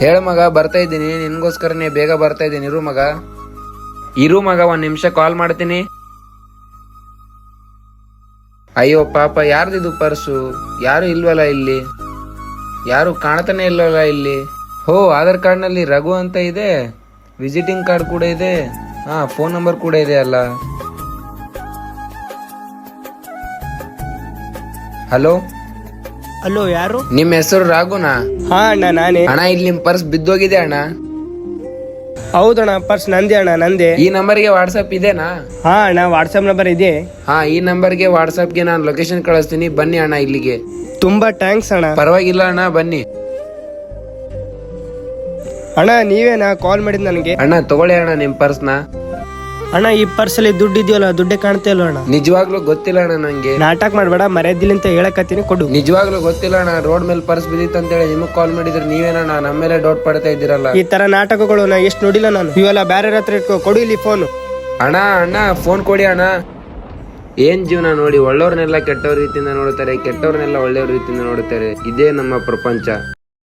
ಹೇಳ ಮಗ, ಬರ್ತಾ ಇದ್ದೀನಿ, ನಿನ್ಗೋಸ್ಕರನೇ ಬೇಗ ಬರ್ತಾ ಇದ್ದೀನಿ. ಇರು ಮಗ, 1 ನಿಮಿಷ ಕಾಲ್ ಮಾಡ್ತೀನಿ. ಅಯ್ಯೋ ಪಾಪ, ಯಾರ್ದಿದು ಪರ್ಸು? ಯಾರು ಇಲ್ವಲ್ಲ ಇಲ್ಲಿ, ಯಾರು ಕಾಣ್ತಾನೆ ಇಲ್ವಲ್ಲ ಇಲ್ಲಿ. ಹೋ, ಆಧಾರ್ ಕಾರ್ಡ್ ನಲ್ಲಿ ರಘು ಅಂತ ಇದೆ, ವಿಸಿಟಿಂಗ್ ಕಾರ್ಡ್ ಕೂಡ ಇದೆ, ಫೋನ್ ನಂಬರ್ ಕೂಡ ಇದೆ ಅಲ್ಲ. ಹಲೋ ಹಲೋ, ಯಾರು? ನಿಮ್ಮ ಹೆಸರು ರಾಘುನಾ? ಹಾ ಅಣ್ಣ, ನಾನೇ. ಅಣ್ಣ, ಇಲ್ಲಿ ನಿಮ್ ಪರ್ಸ್ ಬಿದ್ದೋಗಿದೆ ಅಣ್ಣ. ಹೌದಣ್ಣ, ಪರ್ಸ್ ನಂದೇ ಅಣ್ಣ, ನಂದೇ. ಈ ನಂಬರ್ಗೆ ವಾಟ್ಸಪ್ ಇದೆನಾ? ಹಾ ಅಣ್ಣ, ವಾಟ್ಸಪ್ ನಂಬರ್ ಇದೆ. ಈ ನಂಬರ್ಗೆ ವಾಟ್ಸಪ್ಗೆ ನಾನು ಲೊಕೇಶನ್ ಕಳಿಸ್ತೀನಿ, ಬನ್ನಿ ಅಣ್ಣ ಇಲ್ಲಿಗೆ. ತುಂಬಾ ಥ್ಯಾಂಕ್ಸ್ ಅಣ್ಣ. ಪರವಾಗಿಲ್ಲ ಅಣ್ಣ, ಬನ್ನಿ. ಅಣ್ಣ, ನೀವೇನಾ ಕಾಲ್ ಮಾಡಿದ್ ನನಗೆ? ಅಣ್ಣ ತಗೊಳ್ಳಿ ಅಣ್ಣ ನಿಮ್ ಪರ್ಸ್ನ. ಅಣ್ಣ, ಈ ಪರ್ಸ್ ಅಲ್ಲಿ ದುಡ್ಡು ಇದೆಯಲ್ಲ, ದುಡ್ಡೇ ಕಾಣ್ತಾ ಇಲ್ಲ ಅಣ್ಣ. ನಿಜವಾಗ್ಲೂ ಗೊತ್ತಿಲ್ಲ ಅಣ್ಣ ನಂಗೆ. ನಾಟಕ ಮಾಡ್ಬೇಡ, ಮರ್ಯಾದಿಲ್ಲ ಅಂತ ಹೇಳಕತ್ತೀನಿ, ಕೊಡು. ನಿಜವಾಗ್ಲೂ ಗೊತ್ತಿಲ್ಲ ಅಣ್ಣ, ರೋಡ್ ಮೇಲೆ ಪರ್ಸ್ ಬಿದ್ದಿತ್ತು ಅಂತ ಹೇಳಿ ನಿಮಗ್ ಕಾಲ್ ಮಾಡಿದ್ರೆ ನೀವೇನಣ್ಣ ನಮ್ಮ ಮೇಲೆ ಡೌಟ್ ಪಡ್ತಾ ಇದ್ದೀರಲ್ಲ. ಈ ತರ ನಾಟಕಗಳು ನಾ ಎಷ್ಟು ನೋಡಿಲ್ಲ ನಾನು. ಇವೆಲ್ಲ ಬೇರೆ ಹತ್ರ ಇಟ್ಕೋ, ಕೊಡು ಇಲ್ಲಿ ಫೋನ್. ಅಣ್ಣ ಫೋನ್ ಕೊಡಿ ಅಣ್ಣ. ಏನ್ ಜೀವನ ನೋಡಿ, ಒಳ್ಳೆಯವ್ರನ್ನೆಲ್ಲ ಕೆಟ್ಟವ್ರ ರೀತಿಯಿಂದ ನೋಡುತ್ತಾರೆ, ಕೆಟ್ಟವ್ರನ್ನೆಲ್ಲ ಒಳ್ಳೆಯವ್ರ ರೀತಿಯಿಂದ ನೋಡುತ್ತಾರೆ. ಇದೇ ನಮ್ಮ ಪ್ರಪಂಚ.